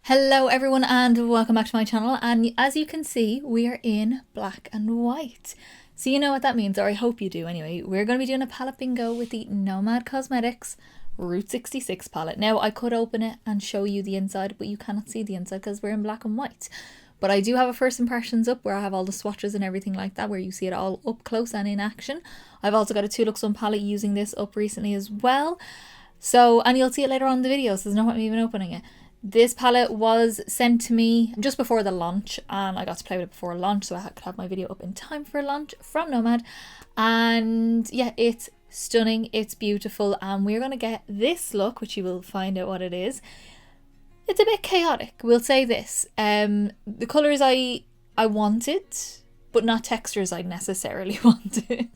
Hello everyone and welcome back to my channel, and as you can see we are in black and white. So you know what that means, or I hope you do anyway. We're going to be doing a palette bingo with the Nomad Cosmetics Route 66 palette. Now I could open it and show you the inside, but you cannot see the inside because we're in black and white. But I do have a first impressions up where I have all the swatches and everything like that, where you see it all up close and in action. I've also got a 2 Looks On palette using this up recently as well. So, and you'll see it later on in the video, so there's no point in me even opening it. This palette was sent to me just before the launch and I got to play with it before launch, so I could have my video up in time for launch from Nomad. And yeah, it's stunning, it's beautiful, and we're going to get this look, which you will find out what it is. It's a bit chaotic, we'll say this. The colours I wanted, but not textures I necessarily wanted.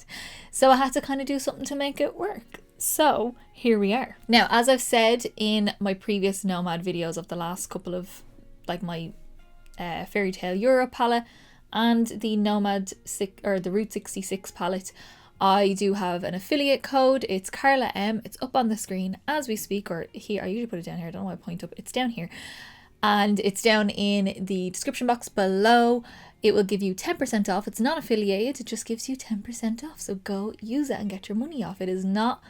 So I had to kind of do something to make it work. So here we are. Now, as I've said in my previous Nomad videos of the last couple of, like my Fairy Tale Europe palette and the Nomad the Route 66 palette, I do have an affiliate code. It's Carla M. It's up on the screen as we speak, or here. I usually put it down here. I don't know why I point up. It's down here. And it's down in the description box below. It will give you 10% off. It's not affiliated. It just gives you 10% off. So go use it and get your money off. It is not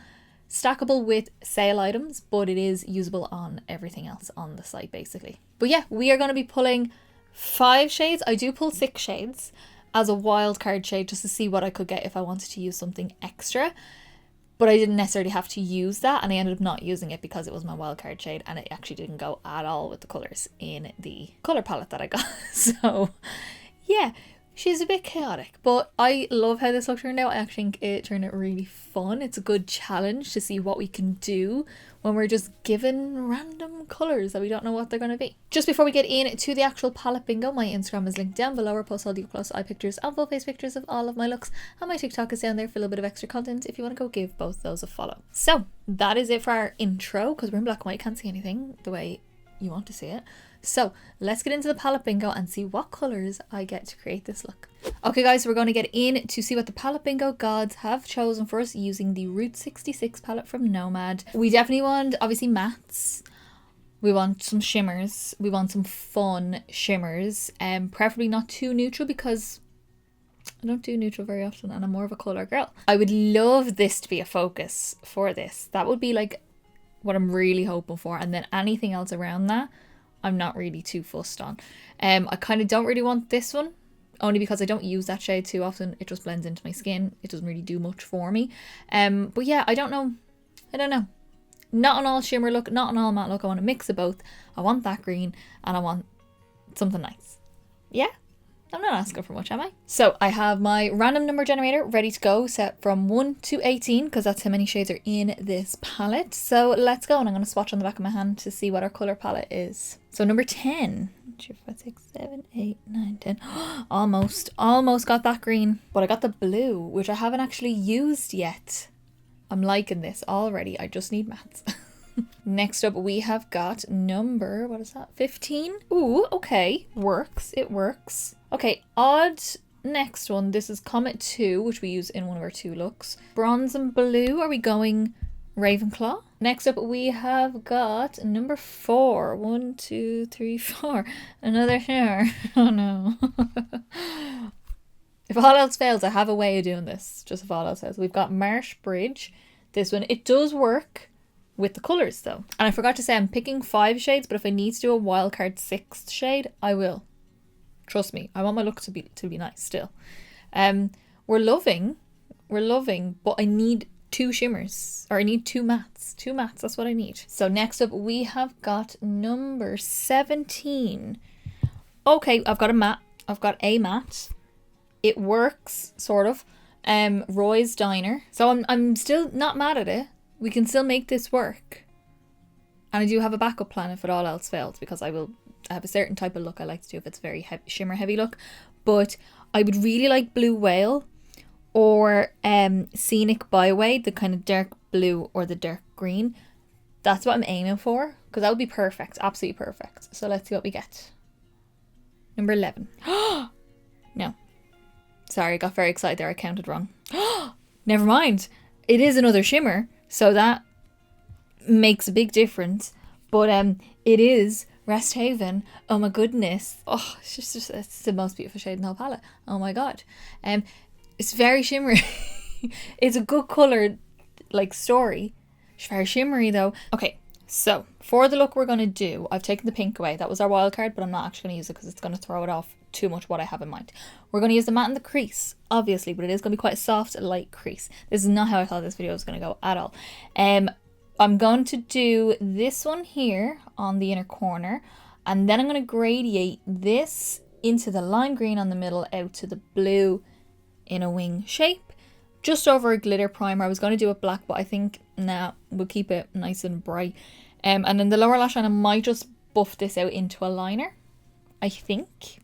stackable with sale items, but it is usable on everything else on the site basically. But yeah, we are going to be pulling 5 shades. I do pull 6 shades as a wild card shade just to see what I could get if I wanted to use something extra, but I didn't necessarily have to use that, and I ended up not using it because it was my wild card shade and it actually didn't go at all with the colours in the colour palette that I got. So yeah, she's a bit chaotic, but I love how this look turned out. I actually think it turned out really fun. It's a good challenge to see what we can do when we're just given random colours that we don't know what they're going to be. Just before we get into the actual palette bingo, my Instagram is linked down below. I post all the close eye pictures and full face pictures of all of my looks, and my TikTok is down there for a little bit of extra content if you want to go give both those a follow. So that is it for our intro, because we're in black and white, can't see anything the way you want to see it. So let's get into the palette bingo and see what colours I get to create this look. Okay guys, so we're going to get in to see what the palette bingo gods have chosen for us using the Route 66 palette from Nomad. We definitely want, obviously, mattes. We want some shimmers. We want some fun shimmers, preferably not too neutral because I don't do neutral very often and I'm more of a colour girl. I would love this to be a focus for this. That would be like what I'm really hoping for, and then anything else around that I'm not really too fussed on. I kind of don't really want this one, only because I don't use that shade too often. It just blends into my skin. It doesn't really do much for me. But yeah, I don't know. Not an all shimmer look, not an all matte look. I want a mix of both. I want that green and I want something nice. Yeah, I'm not asking for much, am I? So I have my random number generator ready to go, set from 1 to 18, because that's how many shades are in this palette. So let's go, and I'm going to swatch on the back of my hand to see what our colour palette is. So number 10, 2, 5, 6, 7, 8, 9, 10. Almost got that green, but I got the blue, which I haven't actually used yet. I'm liking this already. I just need mattes. Next up we have got number, what is that, 15? Ooh, okay, works, it works. Okay, odd next one. This is Comet 2, which we use in one of our 2 looks. Bronze and blue. Are we going Ravenclaw? Next up we have got number 4. 1, 2, 3, 4. Another shimmer. Oh no. If all else fails, I have a way of doing this. Just if all else fails. We've got Marsh Bridge. This one, it does work with the colours though. And I forgot to say I'm picking 5 shades, but if I need to do a wildcard 6th shade, I will. Trust me, I want my look to be nice still. We're loving, but I need 2 shimmers, or I need 2 mattes. 2 mattes, that's what I need. So next up we have got number 17. Okay, I've got a matte. It works, sort of. Roy's Diner. So I'm still not mad at it. We can still make this work. And I do have a backup plan if it all else fails, because I have a certain type of look I like to do if it's very heavy, shimmer heavy look. But I would really like Blue Whale or Scenic Byway, the kind of dark blue or the dark green. That's what I'm aiming for, because that would be perfect, absolutely perfect. So let's see what we get. Number 11. No. Sorry, I got very excited there. I counted wrong. Never mind. It is another shimmer, so that makes a big difference. But it is Rest Haven. Oh my goodness. Oh, it's the most beautiful shade in the whole palette. Oh my god. It's very shimmery. It's a good colour, like, story. It's very shimmery though. Okay, so for the look we're going to do, I've taken the pink away. That was our wild card, but I'm not actually going to use it because it's going to throw it off too much what I have in mind. We're going to use the matte in the crease, obviously, but it is going to be quite a soft, light crease. This is not how I thought this video was going to go at all. I'm going to do this one here on the inner corner, and then I'm going to gradient this into the lime green on the middle out to the blue in a wing shape, just over a glitter primer. I was going to do it black, but I think, nah, we'll keep it nice and bright. And then the lower lash line, I might just buff this out into a liner. I think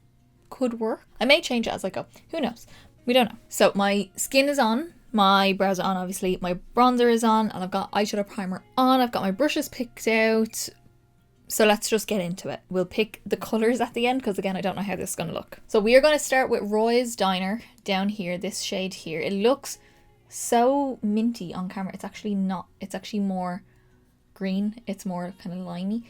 could work. I may change it as I go. Who knows? We don't know. So my skin is on. My brows are on, obviously. My bronzer is on, and I've got eyeshadow primer on. I've got my brushes picked out. So let's just get into it. We'll pick the colours at the end because, again, I don't know how this is going to look. So we are going to start with Roy's Diner down here, this shade here. It looks so minty on camera. It's actually not. It's actually more green. It's more kind of limey.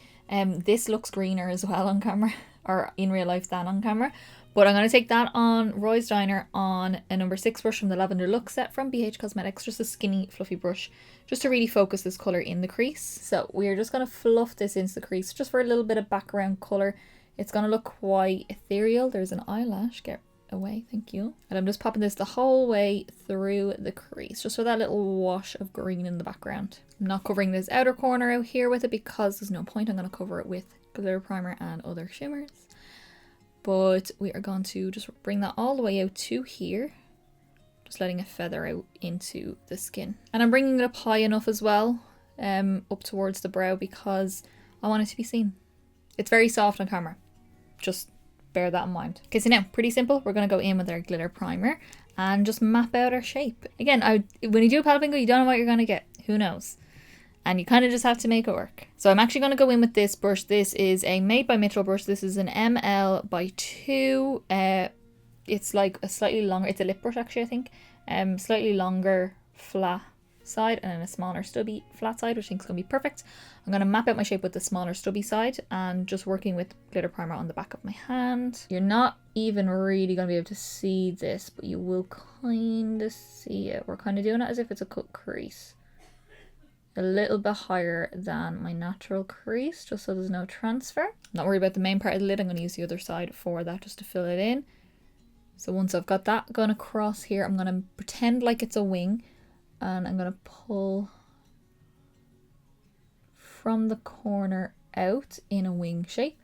This looks greener as well on camera, or in real life than on camera. But I'm going to take that on Roy's Diner on a number 6 brush from the Lavender Look set from BH Cosmetics. Just a skinny, fluffy brush, just to really focus this colour in the crease. So we're just going to fluff this into the crease just for a little bit of background colour. It's going to look quite ethereal. There's an eyelash. Get away, thank you. And I'm just popping this the whole way through the crease, just for that little wash of green in the background. I'm not covering this outer corner out here with it because there's no point. I'm going to cover it with glitter primer and other shimmers. But we are going to just bring that all the way out to here, just letting it feather out into the skin. And I'm bringing it up high enough as well, up towards the brow, because I want it to be seen. It's very soft on camera, just bear that in mind. Okay, so now, pretty simple. We're going to go in with our glitter primer and just map out our shape. Again, when you do a palette bingo, you don't know what you're going to get. Who knows? And you kind of just have to make it work. So I'm actually going to go in with this brush. This is a Made by Mitchell brush. This is an ML by 2. It's like a slightly longer, it's a lip brush actually, I think. Slightly longer flat side and then a smaller stubby flat side, which I think is going to be perfect. I'm going to map out my shape with the smaller stubby side and just working with glitter primer on the back of my hand. You're not even really going to be able to see this, but you will kind of see it. We're kind of doing it as if it's a cut crease. A little bit higher than my natural crease, just so there's no transfer. Not worried about the main part of the lid. I'm going to use the other side for that just to fill it in. So once I've got that going across here, I'm going to pretend like it's a wing, and I'm going to pull from the corner out in a wing shape,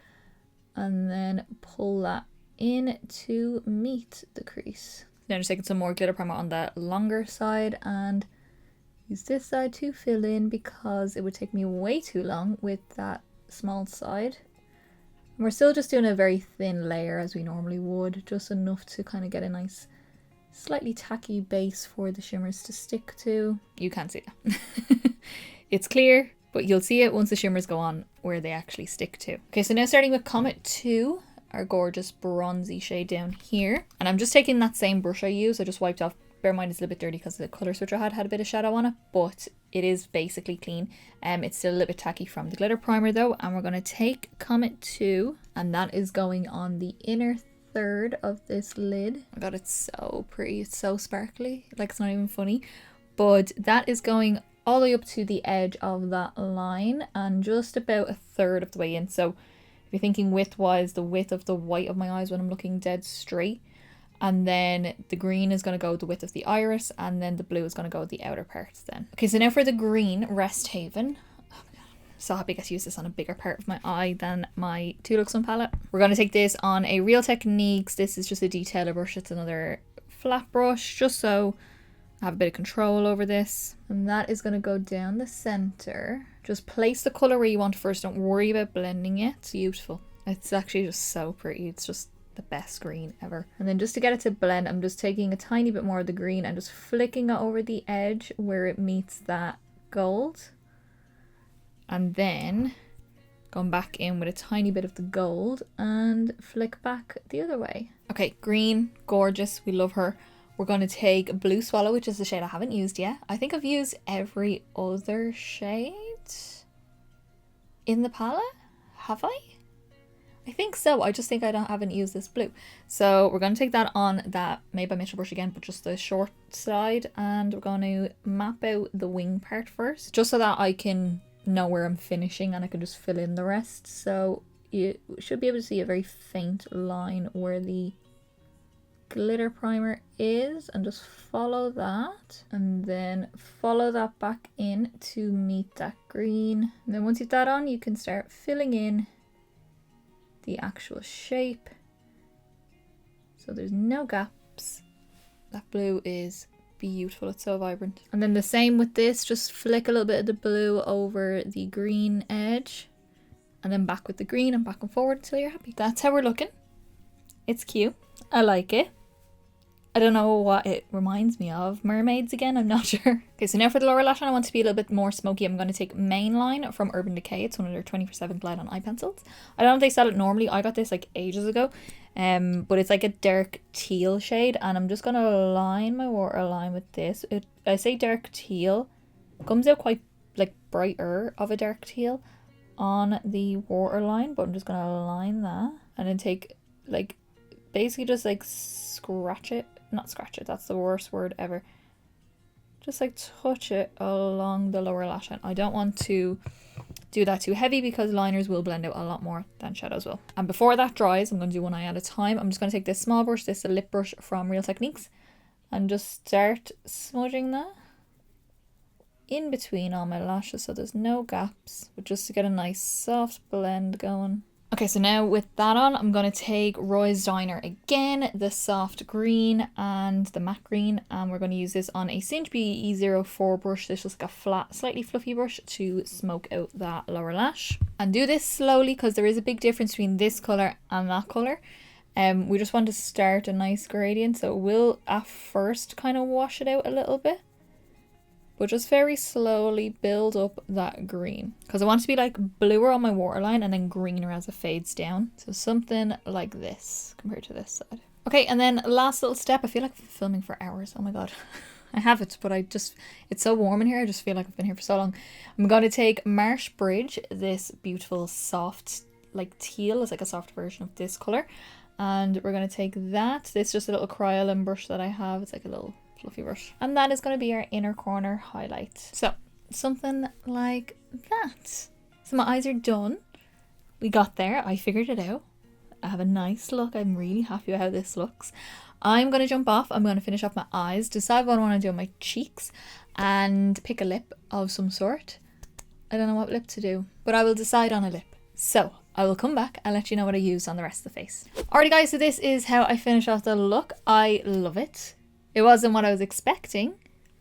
and then pull that in to meet the crease. Now just taking some more glitter primer on the longer side and use this side to fill in because it would take me way too long with that small side. And we're still just doing a very thin layer as we normally would, just enough to kind of get a nice, slightly tacky base for the shimmers to stick to. You can't see that. It's clear, but you'll see it once the shimmers go on where they actually stick to. Okay, so now starting with Comet 2, our gorgeous bronzy shade down here. And I'm just taking that same brush I used. I just wiped off. Bear in mind it's a little bit dirty because the colour switcher had a bit of shadow on it, but it is basically clean. It's still a little bit tacky from the glitter primer though, and we're going to take Comet 2, and that is going on the inner third of this lid. Oh my god, it's so pretty. It's so sparkly, like it's not even funny. But that is going all the way up to the edge of that line and just about a third of the way in. So if you're thinking width wise, the width of the white of my eyes when I'm looking dead straight. And then the green is going to go the width of the iris, and then the blue is going to go the outer parts then. Okay, so now for the green, Rest Haven. Oh my god, I'm so happy I get to use this on a bigger part of my eye than my Two Looks One palette. We're going to take this on a Real Techniques. This is just a detailer brush. It's another flat brush, just so I have a bit of control over this. And that is going to go down the center. Just place the colour where you want first. Don't worry about blending it. It's beautiful. It's actually just so pretty. It's just the best green ever. And then just to get it to blend, I'm just taking a tiny bit more of the green and just flicking it over the edge where it meets that gold, and then going back in with a tiny bit of the gold and flick back the other way. Okay, green, gorgeous, we love her. We're going to take Blue Swallow, which is the shade I haven't used yet. I think I've used every other shade in the palette. Have I? I think so. I just think haven't used this blue. So we're going to take that on that Made by Mitchell brush again, but just the short side. And we're going to map out the wing part first, just so that I can know where I'm finishing and I can just fill in the rest. So you should be able to see a very faint line where the glitter primer is, and just follow that, and then follow that back in to meet that green. And then once you've that on, you can start filling in the actual shape so there's no gaps. That blue is beautiful, it's so vibrant. And then the same with this, just flick a little bit of the blue over the green edge and then back with the green and back and forward until you're happy. That's how we're looking. It's cute, I like it. I don't know what it reminds me of. Mermaids again, I'm not sure. Okay, so now for the lower lash line, I want to be a little bit more smoky. I'm going to take Mainline from Urban Decay. It's one of their 24/7 Glide on eye pencils. I don't know if they sell it normally. I got this like ages ago. But it's like a dark teal shade, and I'm just going to line my waterline with this. I say dark teal. It comes out quite like brighter of a dark teal on the waterline, but I'm just going to line that and then take like basically just like scratch it. Not scratch it, that's the worst word ever. Just like touch it along the lower lash line. I don't want to do that too heavy because liners will blend out a lot more than shadows will. And before that dries, I'm going to do one eye at a time. I'm just going to take this small brush, this is a lip brush from Real Techniques, and just start smudging that in between all my lashes so there's no gaps, but just to get a nice soft blend going. Okay, so now with that on, I'm going to take Roy's Diner again, the soft green and the matte green, and we're going to use this on a Cinch-B E04 brush. This is just like a flat, slightly fluffy brush to smoke out that lower lash. And do this slowly because there is a big difference between this colour and that colour. We just want to start a nice gradient, so we'll at first kind of wash it out a little bit, but just very slowly build up that green because I want it to be like bluer on my waterline and then greener as it fades down. So something like this compared to this side. Okay, and then last little step. I feel like I'm filming for hours. Oh my god. I have it, but it's so warm in here. I just feel like I've been here for so long. I'm going to take Marsh Bridge, this beautiful soft like teal. It's like a soft version of this colour. And we're going to take that. This is just a little Kryolan brush that I have. It's like a little fluffy brush, and that is going to be our inner corner highlight. So something like that. So my eyes are done. We got there. I figured it out. I have a nice look. I'm really happy with how this looks. I'm going to jump off. I'm going to finish off my eyes, decide what I want to do on my cheeks, and pick a lip of some sort. I don't know what lip to do, but I will decide on a lip. So I will come back and let you know what I use on the rest of the face. Alrighty guys, so this is how I finish off the look. I love it. It wasn't what I was expecting,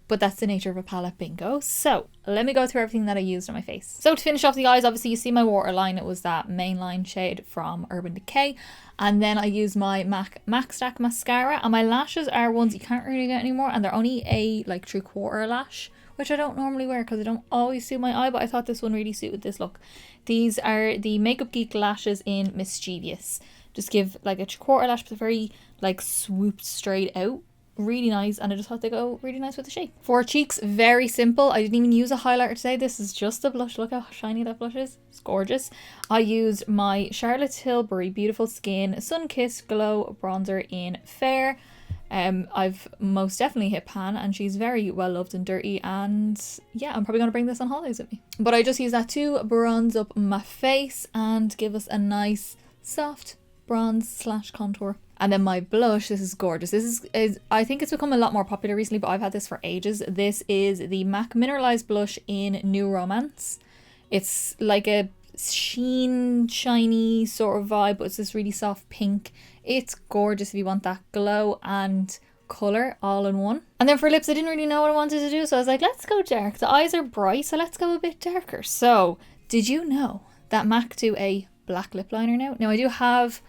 but that's the nature of a palette bingo. So let me go through everything that I used on my face. So to finish off the eyes, obviously you see my waterline. It was that Mainline shade from Urban Decay. And then I used my MAC Stack mascara. And my lashes are ones you can't really get anymore. And they're only a like 3/4 lash, which I don't normally wear because I don't always suit my eye. But I thought this one really suited this look. These are the Makeup Geek lashes in Mischievous. Just give like a 3/4 lash, but very like swooped straight out. Really nice, and I just thought they go really nice with the shape. For cheeks, very simple. I didn't even use a highlighter today. This is just a blush. Look how shiny that blush is. It's gorgeous. I used my Charlotte Tilbury Beautiful Skin Sunkissed Glow Bronzer in Fair. I've most definitely hit pan, and she's very well loved and dirty, and yeah, I'm probably going to bring this on holidays with me. But I just use that to bronze up my face and give us a nice soft bronze / contour. And then my blush, this is gorgeous. This is I think it's become a lot more popular recently, but I've had this for ages. This is the MAC Mineralize blush in New Romance. It's like a sheen, shiny sort of vibe, but it's this really soft pink. It's gorgeous if you want that glow and colour all in one. And then for lips, I didn't really know what I wanted to do, so I was like, let's go dark. The eyes are bright, so let's go a bit darker. So did you know that MAC do a black lip liner now? Now I do have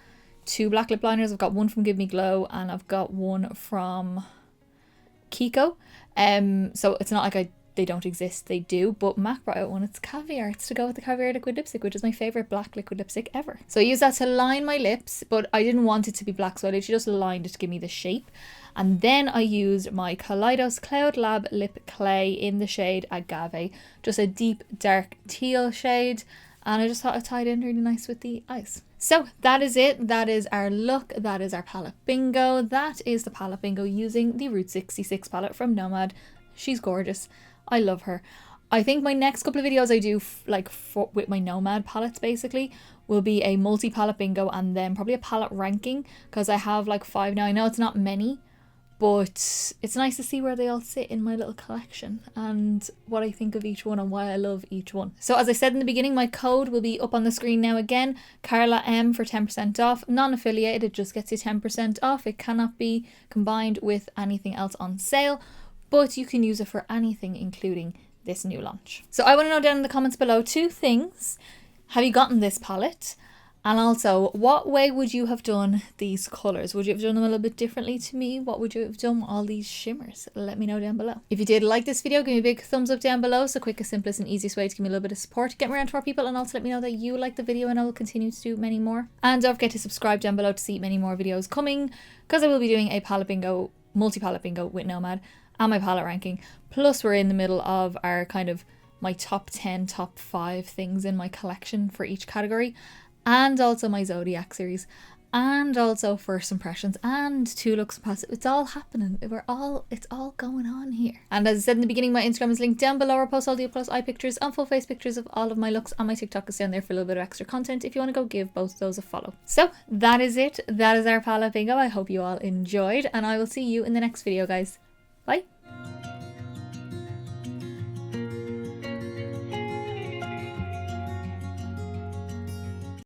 2 black lip liners. I've got one from Give Me Glow and I've got one from Kiko. So it's not like they don't exist, they do, but MAC brought out one. It's Caviar. It's to go with the Caviar liquid lipstick, which is my favourite black liquid lipstick ever. So I used that to line my lips, but I didn't want it to be black, so I literally just lined it to give me the shape. And then I used my Kaleidos Cloud Lab Lip Clay in the shade Agave, just a deep dark teal shade. and I just thought it tied in really nice with the eyes. So that is it. That is our look. That is our palette bingo. That is the palette bingo using the Route 66 palette from Nomad. She's gorgeous. I love her. I think my next couple of videos I do with my Nomad palettes basically will be a multi-palette bingo and then probably a palette ranking, because I have like 5 now. I know it's not many, but it's nice to see where they all sit in my little collection and what I think of each one and why I love each one. So as I said in the beginning, my code will be up on the screen now again. Carla M for 10% off. Non-affiliated, it just gets you 10% off. It cannot be combined with anything else on sale, but you can use it for anything, including this new launch. So I want to know down in the comments below 2 things. Have you gotten this palette? And also, what way would you have done these colours? Would you have done them a little bit differently to me? What would you have done with all these shimmers? Let me know down below. If you did like this video, give me a big thumbs up down below. So quickest, simplest and easiest way to give me a little bit of support. Get me around to more people, and also let me know that you like the video and I will continue to do many more. And don't forget to subscribe down below to see many more videos coming, because I will be doing a palette bingo, multi-palette bingo with Nomad and my palette ranking. Plus we're in the middle of our kind of my top 10, top 5 things in my collection for each category. And also my Zodiac series, and also first impressions, and 2 looks past. It's all happening. It's all going on here. And as I said in the beginning, my Instagram is linked down below. I post all the up-close eye pictures and full face pictures of all of my looks, and my TikTok is down there for a little bit of extra content if you want to go give both of those a follow. So that is it. That is our palette bingo. I hope you all enjoyed, and I will see you in the next video, guys. Bye.